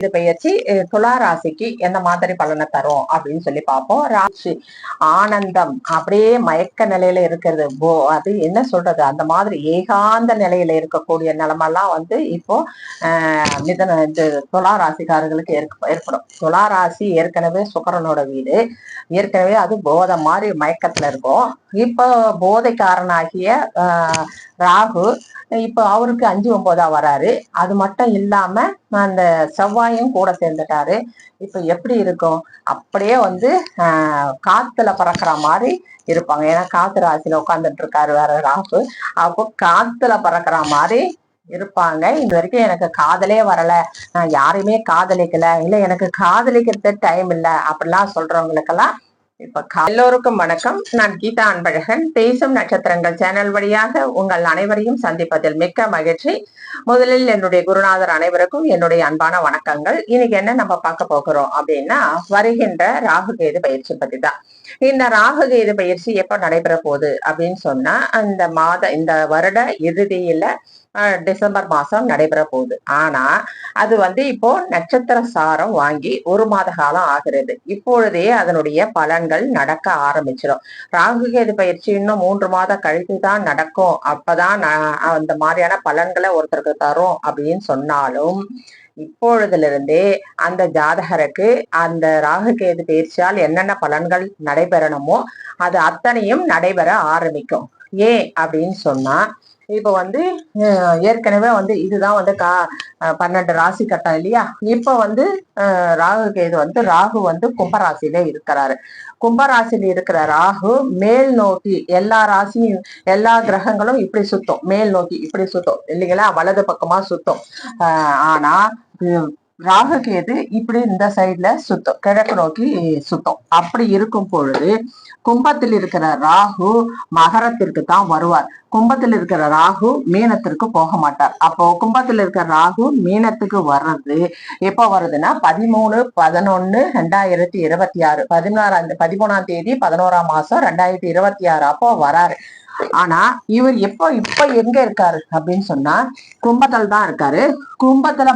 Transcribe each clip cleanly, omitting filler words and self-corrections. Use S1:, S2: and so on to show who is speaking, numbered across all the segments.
S1: இது பெயர்ச்சி துலா ராசிக்கு எந்த மாதிரி பலனை தரும் அப்படின்னு சொல்லி பார்ப்போம். ராசி ஆனந்தம் அப்படியே மயக்க நிலையில இருக்கிறது. அது என்ன சொல்றது, அந்த மாதிரி ஏகாந்த நிலையில இருக்கக்கூடிய நிலைமெல்லாம் இப்போ இது துலா ராசிக்காரர்களுக்கு ஏற்படும். துலா ராசி ஏற்கனவே சுக்கிரனோட வீடு, ஏற்கனவே அது போதை மாதிரி மயக்கத்துல இருக்கும். இப்போ போதைக்காரனாகிய ராகு இப்ப அவருக்கு 5-9 வராரு. அது மட்டும் இல்லாம அந்த செவ்வாயும் கூட சேர்ந்துட்டாரு. இப்ப எப்படி இருக்கும், அப்படியே காத்துல பறக்கிற மாதிரி இருப்பாங்க. ஏன்னா காத்து ராசியில உட்காந்துட்டு இருக்காரு வேற ராகு. அப்போ காத்துல பறக்கிற மாதிரி இருப்பாங்க. இது வரைக்கும் எனக்கு காதலே வரல, நான் யாரையுமே காதலிக்கல, இல்ல எனக்கு காதலிக்கிறது டைம் இல்ல அப்படிலாம் சொல்றவங்களுக்கெல்லாம் இப்ப எல்லோருக்கும் வணக்கம். நான் கீதா அன்பழகன். பேசும் நட்சத்திரங்கள் சேனல் வழியாக உங்கள் அனைவரையும் சந்திப்பதில் மிக்க மகிழ்ச்சி. முதலில் என்னுடைய குருநாதர் அனைவருக்கும் என்னுடைய அன்பான வணக்கங்கள். இன்னைக்கு என்ன நம்ம பார்க்க போகிறோம் அப்படின்னா, வருகின்ற ராகு கேது பயிற்சி பத்தி தான். இந்த ராகு கேது பயிற்சி எப்ப நடைபெற போகுது அப்படின்னு சொன்னா, இந்த வருட இறுதியில டிசம்பர் மாசம் நடைபெற போகுது. ஆனா அது இப்போ நட்சத்திர சாரம் வாங்கி 1 மாத காலம் ஆகிறது. இப்பொழுதே அதனுடைய பலன்கள் நடக்க ஆரம்பிச்சிடும். ராகு கேது பயிற்சி இன்னும் 3 மாதம் கழித்துதான் நடக்கும், அப்பதான் அந்த மாதிரியான பலன்களை ஒருத்தருக்கு தரும் அப்படின்னு சொன்னாலும், இப்பொழுதிலிருந்தே அந்த ஜாதகருக்கு அந்த ராகு கேது பயிற்சியால் என்னென்ன பலன்கள் நடைபெறணுமோ அது அத்தனையும் நடைபெற ஆரம்பிக்கும். ஏன் அப்படின்னு சொன்னா, இப்ப ஏற்கனவே இதுதான் 12 ராசி கட்டம் இல்லையா. இப்ப ராகு கேது ராகு கும்பராசியில இருக்கிறாரு. கும்பராசியில் இருக்கிற ராகு மேல் நோக்கி எல்லா ராசியும் எல்லா கிரகங்களும் இப்படி சுத்தும், மேல் நோக்கி இப்படி சுத்தும் இல்லைங்களா, வலது பக்கமா சுத்தும். ஆனா ராகு கேது இப்படி இந்த சைட்ல சுத்தம், கிழக்கு நோக்கி சுத்தம். அப்படி இருக்கும் பொழுது கும்பத்தில் இருக்கிற ராகு மகரத்திற்கு தான் வருவார். கும்பத்தில் இருக்கிற ராகு மீனத்திற்கு போக மாட்டார். அப்போ கும்பத்தில் இருக்கிற ராகு மீனத்துக்கு வர்றது எப்ப வருதுன்னா 13/11/2026 13ஆம் தேதி 11ஆம் மாசம் 2026 அப்போ வராரு. ஆனா இவர் இப்ப எங்க இருக்காரு அப்படின்னு சொன்னா, கும்பத்துல தான் இருக்காரு. கும்பத்துல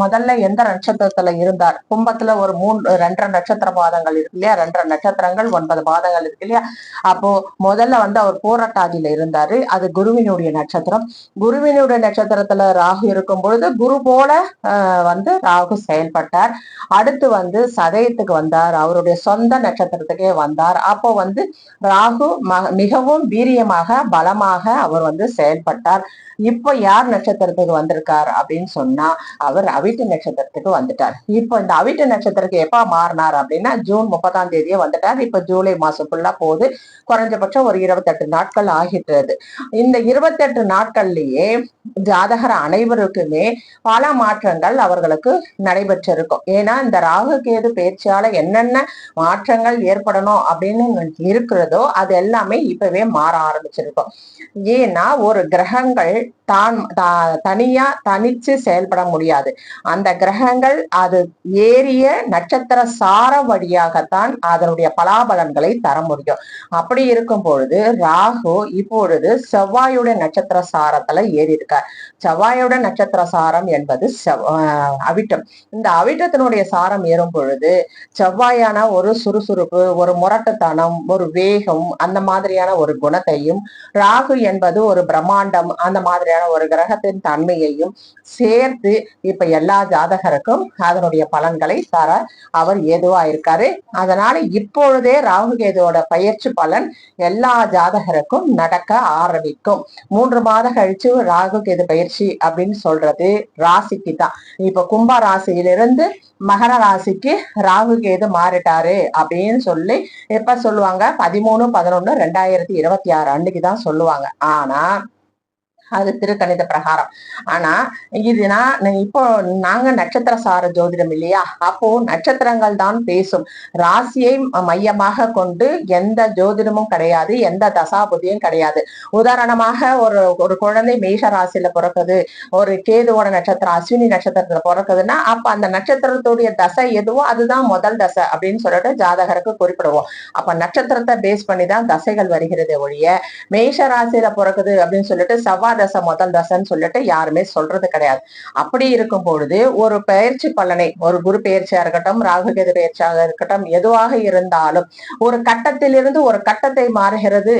S1: முதல்ல எந்த நட்சத்திரத்துல இருந்தார், கும்பத்துல ஒரு 2.5 நட்சத்திர பாதங்கள் இருக்கு இல்லையா, 2.5 நட்சத்திரங்கள் 9 பாதங்கள் இருக்கு இல்லையா. அப்போ முதல்ல அவர் பூரட்டாதியில இருந்தாரு, அது குருவினுடைய நட்சத்திரம். குருவினுடைய நட்சத்திரத்துல ராகு இருக்கும் பொழுது குரு போல ராகு செயல்பட்டார். அடுத்து சதயத்துக்கு வந்தார், அவருடைய சொந்த நட்சத்திரத்துக்கே வந்தார். அப்போ ராகு மிகவும் வீரியமாக பலமாக அவர் செயல்பட்டார். இப்போ யார் நட்சத்திரத்துக்கு வந்திருக்கார் அப்படின்னு சொன்னா, அவர் அவிட்ட நட்சத்திரத்துக்கு வந்துட்டார். இப்போ இந்த அவிட்ட நட்சத்திரத்துக்கு எப்ப மாறினார் அப்படின்னா, ஜூன் 30ஆம் தேதியே வந்துட்டார். இப்ப ஜூலை மாசம் ஃபுல்லா போகுது. குறைஞ்சபட்சம் ஒரு 28 நாட்கள் ஆகிட்டுறது. இந்த 28 நாட்கள்லயே ஜாதகர் அனைவருக்குமே பல மாற்றங்கள் அவர்களுக்கு நடைபெற்றிருக்கும். ஏன்னா இந்த ராகு கேது பயிற்சியால என்னென்ன மாற்றங்கள் ஏற்படணும் அப்படின்னு இருக்கிறதோ அது எல்லாமே இப்பவே மாற ஆரம்பிச்சிருக்கும். ஏன்னா ஒரு கிரகங்கள் தனிச்சு செயல்பட முடியாது. அந்த கிரகங்கள் அது ஏறிய நட்சத்திர சார வழியாகத்தான் அதனுடைய பலாபலன்களை தர முடியும். அப்படி இருக்கும் பொழுது ராகு இப்பொழுது செவ்வாயுடைய நட்சத்திர சாரத்துல ஏறி இருக்கார். செவ்வாயோட நட்சத்திர சாரம் என்பது அவிட்டம். இந்த அவிட்டத்தினுடைய சாரம் ஏறும் பொழுது செவ்வாயான ஒரு சுறுசுறுப்பு, ஒரு முரட்டுத்தனம், ஒரு வேகம், அந்த மாதிரியான ஒரு குணத்தையும், ராகு என்பது ஒரு பிரம்மாண்டம், அந்த மாதிரியான ஒரு கிரகத்தின் தன்மையையும் சேர்த்து இப்ப எல்லா ஜாதகருக்கும் அதனுடைய பலன்களை தர அவர் ஏதுவா இருக்காரு. அதனால இப்பொழுதே ராகு கேதுவோட பயிற்சி பலன் எல்லா ஜாதகருக்கும் நடக்க ஆரம்பிக்கும். 3 மாதம் கழிச்சு ராகு கேது பயிற்சி அப்படின்னு சொல்றது ராசிக்கு தான். இப்ப கும்ப ராசியிலிருந்து மகர ராசிக்கு ராகு கேது மாறிட்டாரு அப்படின்னு சொல்லி எப்ப சொல்லுவாங்க, 13/11/2026 அன்னைக்குதான் சொல்லுவாங்க. ஆனா அது திருக்கணித பிரகாரம். ஆனா இப்போ நாங்க நட்சத்திர சார ஜோதிடம் இல்லையா, அப்போ நட்சத்திரங்கள் தான் பேசும். ராசியை மையமாக கொண்டு எந்த ஜோதிடமும் கிடையாது, எந்த தசாபுதியும் கிடையாது. உதாரணமாக ஒரு குழந்தை மேஷ ராசியில பிறக்குது, ஒரு கேதுவோட நட்சத்திரம் அஸ்வினி நட்சத்திரத்துல பிறக்குதுன்னா, அப்ப அந்த நட்சத்திரத்துடைய தசை எதுவோ அதுதான் முதல் தசை அப்படின்னு சொல்லிட்டு ஜாதகருக்கு குறிப்பிடுவோம். அப்ப நட்சத்திரத்தை பேஸ் பண்ணிதான் தசைகள் வருகிறதே ஒழிய, மேஷ ராசியில பிறக்குது அப்படின்னு சொல்லிட்டு செவ்வாய் தசை முதல் தசைன்னு சொல்லிட்டு யாருமே சொல்றது கிடையாது. அப்படி இருக்கும் பொழுது ஒரு பயிற்சி பலனை, ஒரு குரு பயிற்சியா இருக்கட்டும், ராகு கேது பயிற்சியாக இருக்கட்டும், எதுவாக இருந்தாலும் ஒரு கட்டத்திலிருந்து ஒரு கட்டத்தை மாறுகிறது,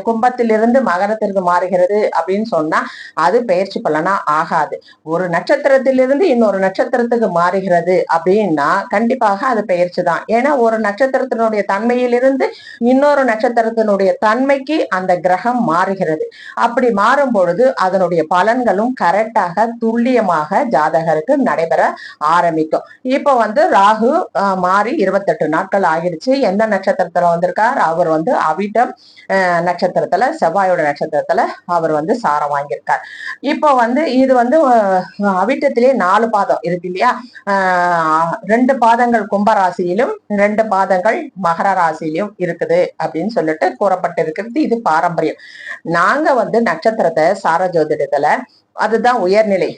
S1: கும்பத்திலிருந்து மகரத்திற்கு மாறுகிறது அப்படின்னு சொன்னா அது பயிற்சி பலனா ஆகாது. ஒரு நட்சத்திரத்திலிருந்து இன்னொரு நட்சத்திரத்துக்கு மாறுகிறது அப்படின்னா கண்டிப்பாக அது பயிற்சி தான். ஏன்னா ஒரு நட்சத்திரத்தினுடைய தன்மையிலிருந்து இன்னொரு நட்சத்திரத்தினுடைய தன்மைக்கு அந்த கிரகம் மாறுகிறது. அப்படி மாறும் பொழுது அதனுடைய பலன்களும் கரெக்டாக துல்லியமாக ஜாதகருக்கு நடைபெற ஆரம்பிக்கும். இப்ப ராகு மாறி 28 நாட்கள் ஆகிடுச்சு. எந்த நட்சத்திரத்துல வந்திருக்கார்? அவர் அவிட்டம் நட்சத்திரத்துல, செவ்வாயோட நட்சத்திரத்துல அவர் சாரம் வாங்கியிருக்கார். இப்போ இது அவிட்டத்திலே 4 பாதம் இருக்கு இல்லையா? 2 பாதங்கள் கும்பராசியிலும் 2 பாதங்கள் மகர ராசியிலும் இருக்குது அப்படின்னு சொல்லிட்டு கூறப்பட்டிருக்கிறது. இது பாரம்பரியம். நாங்க நட்சத்திரத்தை சார ஜோதிடத்துல அதுதான் உயர்நிலை.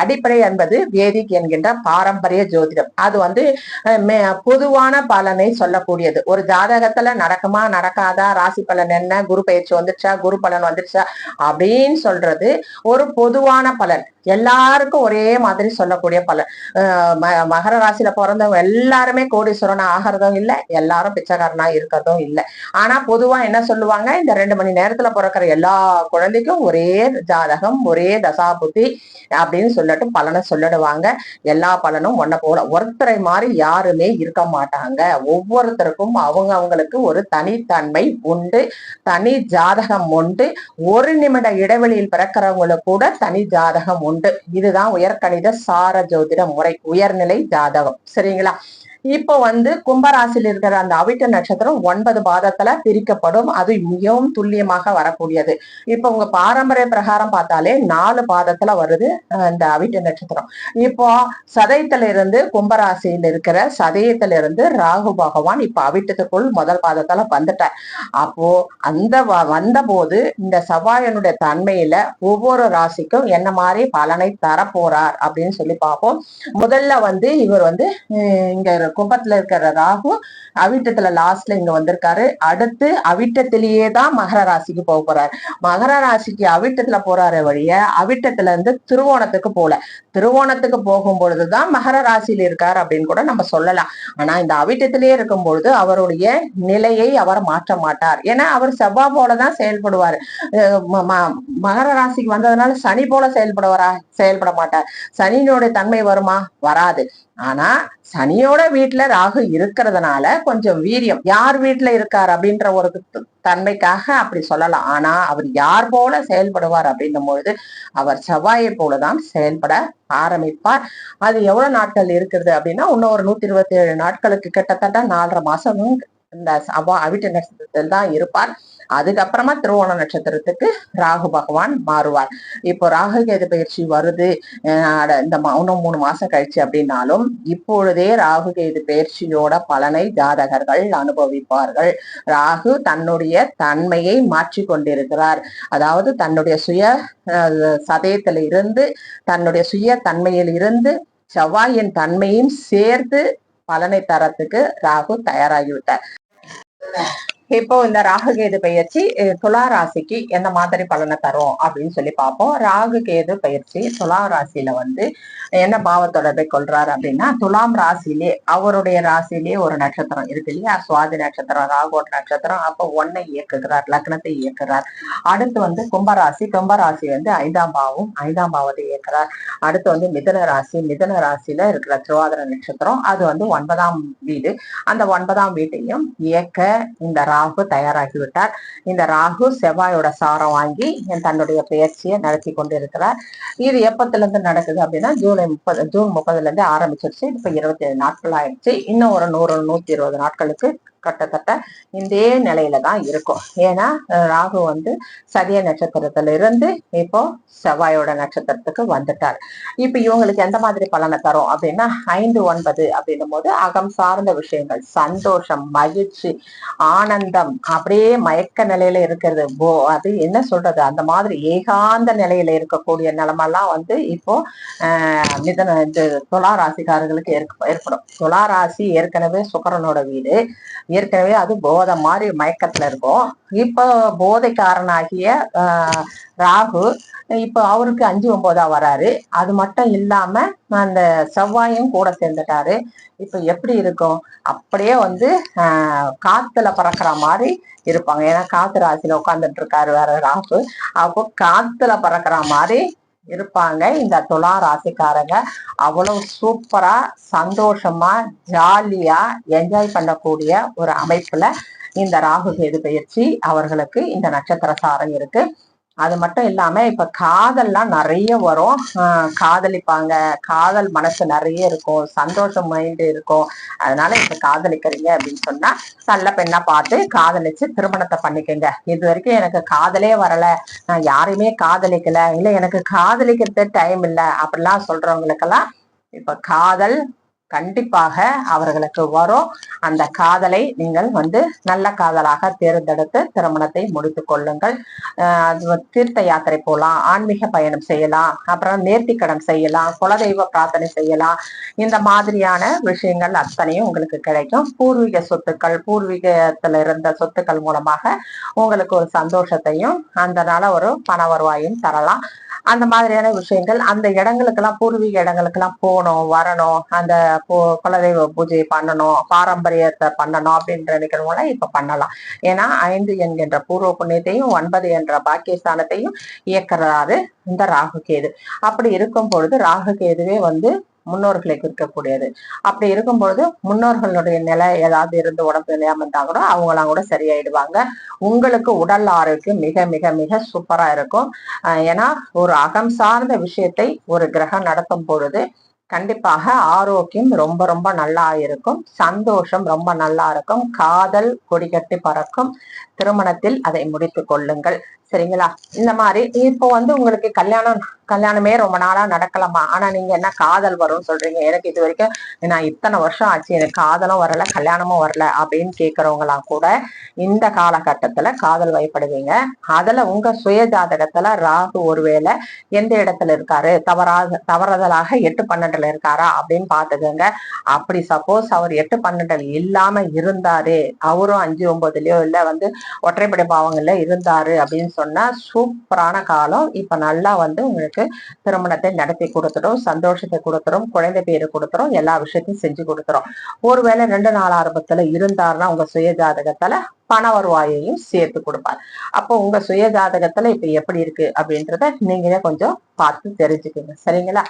S1: அடிப்படை என்பது வேதிக் என்கின்ற பாரம்பரிய ஜோதிடம். அது பொதுவான பலனை சொல்லக்கூடியது. ஒரு ஜாதகத்துல நடக்குமா நடக்காதா, ராசி பலன் என்ன, குரு பயிற்சி வந்துருச்சா, குரு பலன் வந்துருச்சா அப்படின்னு சொல்றது ஒரு பொதுவான பலன். எல்லாருக்கும் ஒரே மாதிரி சொல்லக்கூடிய பலன். மகர ராசியில பிறந்தவங்க எல்லாருமே கோடீஸ்வரனா ஆகிறதும் இல்லை, எல்லாரும் பிச்சைக்காரனா இருக்கிறதும் இல்லை. ஆனா பொதுவா என்ன சொல்லுவாங்க, இந்த 2 மணி நேரத்துல பிறக்கிற எல்லா குழந்தைக்கும் ஒரே ஜாதகம், ஒரே தசாபுத்தி அப்படின்னு சொல்லிட்டு பலனை சொல்லிடுவாங்க. எல்லா பலனும் ஒன்ன போல, ஒருத்தரை மாதிரி யாருமே இருக்க மாட்டாங்க. ஒவ்வொருத்தருக்கும் அவங்களுக்கு ஒரு தனித்தன்மை உண்டு, தனி ஜாதகம் உண்டு. 1 நிமிட இடைவெளியில் பிறக்கிறவங்களுக்கு கூட தனி ஜாதகம் உண்டு. இதுதான் உயர்கணித சார ஜோதிட முறை, உயர்நிலை ஜாதகம். சரிங்களா? இப்போ கும்பராசியில் இருக்கிற அந்த அவிட்ட நட்சத்திரம் 9 பாதத்துல பிரிக்கப்படும். அது மிகவும் துல்லியமாக வரக்கூடியது. இப்ப உங்க பாரம்பரிய பிரகாரம் பார்த்தாலே 4 பாதத்துல வருது இந்த அவிட்ட நட்சத்திரம். இப்போ சதயத்துல இருந்து கும்பராசியில் இருக்கிற சதயத்துல இருந்து ராகு பகவான் இப்ப அவிட்டத்துக்குள் முதல் பாதத்துல வந்துட்டார். அப்போ அந்த வந்த போது இந்த செவ்வாயனுடைய தன்மையில ஒவ்வொரு ராசிக்கும் என்ன மாதிரி பலனை தரப்போறார் அப்படின்னு சொல்லி பார்ப்போம். முதல்ல இவர் இங்க கும்பத்துல இருக்கிற ராகு அவிட்டத்துல லாஸ்ட்ல இங்க வந்திருக்காரு. அடுத்து அவிட்டத்திலேயே தான் மகர ராசிக்கு போக போறாரு. மகர ராசிக்கு அவிட்டத்துல போறாரு வழிய அவிட்டத்துல இருந்து திருவோணத்துக்கு போல. திருவோணத்துக்கு போகும் பொழுதுதான் மகர ராசியில இருக்காரு அப்படின்னு கூட நம்ம சொல்லலாம். ஆனா இந்த அவிட்டத்திலேயே இருக்கும் பொழுது அவருடைய நிலையை அவர் மாற்ற மாட்டார். ஏன்னா அவர் செவ்வாய் போலதான் செயல்படுவார். மகர ராசிக்கு வந்ததுனால சனி போல செயல்பட மாட்டார். சனியினுடைய தன்மை வருமா? வராது. ஆனா சனியோட வீட்டுல ராகு இருக்கிறதுனால கொஞ்சம் வீரியம், யார் வீட்டுல இருக்கார் அப்படின்ற ஒரு தன்மைக்காக அப்படி சொல்லலாம். ஆனா அவர் யார் போல செயல்படுவார் அப்படின்னும் பொழுது அவர் செவ்வாயை போலதான் செயல்பட ஆரம்பிப்பார். அது எவ்வளவு நாட்கள் இருக்கிறது அப்படின்னா இன்னும் ஒரு 127 நாட்களுக்கு, கிட்டத்தட்ட 4.5 மாசமும் இந்த அவிட்ட நட்சத்திரத்தில் தான் இருப்பார். அதுக்கப்புறமா திருவோண நட்சத்திரத்துக்கு ராகு பகவான் மாறுவார். இப்போ ராகு கேது பயிற்சி வருது இந்த இன்னும் 3 மாசம் கழிச்சு அப்படின்னாலும் இப்பொழுதே ராகு கேது பயிற்சியோட பலனை ஜாதகர்கள் அனுபவிப்பார்கள். ராகு தன்னுடைய தன்மையை மாற்றி கொண்டிருக்கிறார். அதாவது தன்னுடைய சுய சதயத்தில இருந்து, தன்னுடைய சுய தன்மையில் இருந்து செவ்வாயின் தன்மையும் சேர்த்து பலனை தரத்துக்கு ராகு தயாராகிவிட்டார். இப்போ இந்த ராகு கேது பயிற்சி துலா ராசிக்கு எந்த மாதிரி பலனை தரும் அப்படின்னு சொல்லி பார்ப்போம். ராகு கேது பயிற்சி துலா ராசியில என்ன பாவ தொடர்பை கொள்றாரு அப்படின்னா, துலாம் ராசியிலே அவருடைய ராசியிலே ஒரு நட்சத்திரம் இருக்கு இல்லையா, சுவாதி நட்சத்திரம், ராகோட நட்சத்திரம். அப்போ 1 இயக்குகிறார், லக்னத்தை இயக்குகிறார். அடுத்து கும்பராசி, கும்பராசி 5ஆம் பாவம், 5ஆம் பாவத்தை இயக்குறார். அடுத்து மிதுன ராசி, மிதுன ராசியில இருக்கிற திருவாதிரை நட்சத்திரம், அது 9ஆம் வீடு. அந்த 9ஆம் வீட்டையும் இயக்க இந்த ராகு தயாராகிவிட்டார். இந்த ராகு செவ்வாயோட சாரம் வாங்கி தன்னுடைய பயிற்சியை நடத்தி கொண்டு இருக்கிறார். இது எப்பத்துல இருந்து நடக்குது அப்படின்னா ஜூன் 30 இருந்து ஆரம்பிச்சிருச்சு. இப்ப 27 நாட்கள் ஆயிடுச்சு. இன்னும் ஒரு 100-120 நாட்களுக்கு கிட்டத்தட்ட இதே நிலையில தான் இருக்கும். ஏன்னா ராகு சதய நட்சத்திரத்துல இருந்து இப்போ செவ்வாயோட நட்சத்திரத்துக்கு வந்துட்டார். இப்ப இவங்களுக்கு எந்த மாதிரி பலனை தரும் அப்படின்னா 5-9 அப்படின்னும் போது அகம் சார்ந்த விஷயங்கள், சந்தோஷம், மகிழ்ச்சி, ஆனந்தம், அப்படியே மயக்க நிலையில இருக்கிறது. அது என்ன சொல்றது, அந்த மாதிரி ஏகாந்த நிலையில இருக்கக்கூடிய நிலைமெல்லாம் இப்போ மிதன துலா ராசிக்காரர்களுக்கு ஏற்படும். துலா ராசி ஏற்கனவே சுக்கிரனோட வீடு. ஏற்கனவே அது போதை மாதிரி மயக்கத்துல இருக்கும். இப்போ போதைக்காரனாகிய ராகு இப்போ அவருக்கு 5 9 வராரு. அது மட்டும் இல்லாம அந்த செவ்வாயும் கூட சேர்ந்துட்டாரு. இப்ப எப்படி இருக்கும்? அப்படியே வந்து காத்துல பறக்கிற மாதிரி இருப்பாங்க. ஏன்னா காத்து ராசியில உட்கார்ந்துட்டு இருக்காரு வேற ராகு. அப்போ காத்துல பறக்கிற மாதிரி இருப்பாங்க இந்த துலா ராசிக்காரங்க. அவ்வளவு சூப்பரா சந்தோஷமா ஜாலியா என்ஜாய் பண்ணக்கூடிய ஒரு அமைப்புல இந்த ராகு கேது பயிற்சி அவர்களுக்கு இந்த நட்சத்திர சாரம் இருக்கு. அது மட்டும் இல்லாம இப்ப காதல்லாம் நிறைய வரும். காதலிப்பாங்க, காதல் மனசு நிறைய இருக்கும், சந்தோஷம் மைண்டு இருக்கும். அதனால இப்ப காதலிக்கிறீங்க அப்படின்னு சொன்னா நல்ல பெண்ணா பார்த்து காதலிச்சு திருமணத்தை பண்ணிக்கங்க. இது வரைக்கும் எனக்கு காதலே வரல, நான் யாரையுமே காதலிக்கல, இல்ல எனக்கு காதலிக்கிறது டைம் இல்லை அப்படிலாம் சொல்றவங்களுக்கெல்லாம் இப்ப காதல் கண்டிப்பாக அவர்களுக்கு வரும். அந்த காதலை நீங்கள் வந்து நல்ல காதலாக தேர்ந்தெடுத்து திருமணத்தை முடித்து கொள்ளுங்கள். தீர்த்த யாத்திரை போகலாம், ஆன்மீக பயணம் செய்யலாம், அப்புறம் நேர்த்திக்கடன் செய்யலாம், குலதெய்வ பிரார்த்தனை செய்யலாம். இந்த மாதிரியான விஷயங்கள் அத்தனையும் உங்களுக்கு கிடைக்கும். பூர்வீக சொத்துக்கள், பூர்வீகத்துல இருந்த சொத்துக்கள் மூலமாக உங்களுக்கு ஒரு சந்தோஷத்தையும் அதனால ஒரு பண வருவாயும் தரலாம். அந்த மாதிரியான விஷயங்கள் அந்த இடங்களுக்கெல்லாம், பூர்வீக இடங்களுக்கெல்லாம் போகணும் வரணும், அந்த குலதெய்வ பூஜை பண்ணணும், பாரம்பரியத்தை பண்ணணும் அப்படின்னு நினைக்கிறவங்க இப்ப பண்ணலாம். ஏன்னா 5 என்கின்ற பூர்வ புண்ணியத்தையும் 9 என்ற பாக்கியஸ்தானத்தையும் இயக்குறாரு இந்த ராகு கேது. அப்படி இருக்கும் பொழுது ராகு கேதுவே வந்து முன்னோர்களை குறிக்கக்கூடியது. அப்படி இருக்கும் பொழுது முன்னோர்களுடைய நிலை ஏதாவது இருந்து உடம்பு நிலையாம இருந்தா கூட அவங்களாம் கூட சரியாயிடுவாங்க. உங்களுக்கு உடல் ஆரோக்கியம் மிக மிக மிக சூப்பரா இருக்கும். ஏன்னா ஒரு அகம் சார்ந்த விஷயத்தை ஒரு கிரகம் நடத்தும் பொழுது கண்டிப்பாக ஆரோக்கியம் ரொம்ப ரொம்ப நல்லா இருக்கும், சந்தோஷம் ரொம்ப நல்லா இருக்கும், காதல் கொடிகட்டி பறக்கும். திருமணத்தில் அதை முடித்து கொள்ளுங்கள். சரிங்களா? இந்த மாதிரி இப்போ வந்து உங்களுக்கு கல்யாணமே ரொம்ப நாளா நடக்கலாமா, ஆனா நீங்க என்ன காதல் வரும்னு சொல்றீங்க, எனக்கு இது வரைக்கும் நான் இத்தனை வருஷம் ஆச்சு எனக்கு காதலும் வரல கல்யாணமும் வரல அப்படின்னு கேட்கறவங்களாம் கூட இந்த காலகட்டத்துல காதல் வயப்படுவீங்க. அதுல உங்க சுய ஜாதகத்துல ராகு ஒருவேளை எந்த இடத்துல இருக்காரு, தவறுதலாக 8 12 இருக்காரா அப்படின்னு பாத்துக்கோங்க. அப்படி சப்போஸ் அவர் 8 12 இல்லாம இருந்தாரு, அவரும் 5 9லயோ இல்ல வந்து ஒற்றைப்படை பாவங்கள்ல இருந்தாரு அப்படின்னு சொன்னா சூப்பரான காலம். இப்ப நல்லா வந்து உங்களுக்கு திருமணத்தை நடத்தி கொடுத்துரும், சந்தோஷத்தை கொடுத்துரும், குழந்தை பேரு கொடுத்துரும், எல்லா விஷயத்தையும் செஞ்சு கொடுத்துரும். ஒருவேளை 2 நாள் ஆரம்பத்துல இருந்தாருன்னா உங்க சுய ஜாதகத்துல பண வருவாயையும் சேர்த்து கொடுப்பார். அப்போ உங்க சுய ஜாதகத்துல இப்ப எப்படி இருக்கு அப்படின்றத நீங்களே கொஞ்சம் பார்த்து தெரிஞ்சுக்கோங்க. சரிங்களா?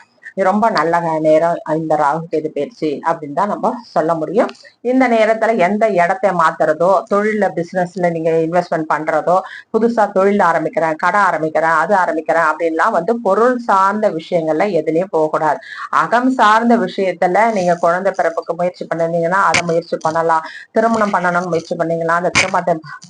S1: ரொம்ப நல்ல நேரம் இந்த ராகு கேது பயிற்சி அப்படின்னு தான் நம்ம சொல்ல முடியும். இந்த நேரத்துல எந்த இடத்தை மாத்துறதோ, தொழில பிசினஸ்ல நீங்க இன்வெஸ்ட்மெண்ட் பண்றதோ, புதுசா தொழில் ஆரம்பிக்கிறேன், கடை ஆரம்பிக்கிறேன், அது ஆரம்பிக்கிறேன் அப்படின்லாம் வந்து பொருள் சார்ந்த விஷயங்கள்ல எதுலயும் போகக்கூடாது. அகம் சார்ந்த விஷயத்துல நீங்க குழந்தை பிறப்புக்கு முயற்சி பண்ணிருந்தீங்கன்னா அதை முயற்சி பண்ணலாம். திருமணம் பண்ணணும்னு முயற்சி பண்ணீங்கன்னா அந்த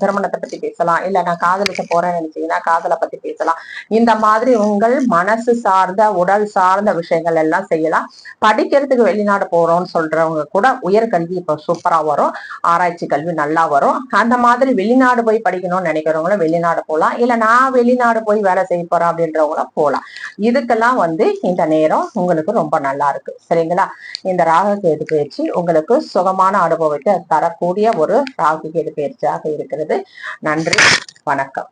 S1: திருமணத்தை பத்தி பேசலாம். இல்ல நான் காதலிக்க போறேன்னு நினைச்சீங்கன்னா காதலை பத்தி பேசலாம். இந்த மாதிரி உங்கள் மனசு சார்ந்த உடல் சார்ந்த விஷயங்கள் எல்லாம் செய்யலாம். படிக்கிறதுக்கு வெளிநாடு போறோம்னு சொல்றவங்க கூட உயர்கல்வி இப்ப சூப்பரா வரும், ஆராய்ச்சி கல்வி நல்லா வரும். அந்த மாதிரி வெளிநாடு போய் படிக்கணும்னு நினைக்கிறவங்களும் வெளிநாடு போகலாம். இல்ல நான் வெளிநாடு போய் வேலை செய்ய போறேன் அப்படின்றவங்களும் போகலாம். இதுக்கெல்லாம் வந்து இந்த நேரம் உங்களுக்கு ரொம்ப நல்லா இருக்கு. சரிங்களா? இந்த ராகு கேது பயிற்சி உங்களுக்கு சுகமான அனுபவத்தை தரக்கூடிய ஒரு ராகு கேது பயிற்சியாக இருக்கிறது. நன்றி, வணக்கம்.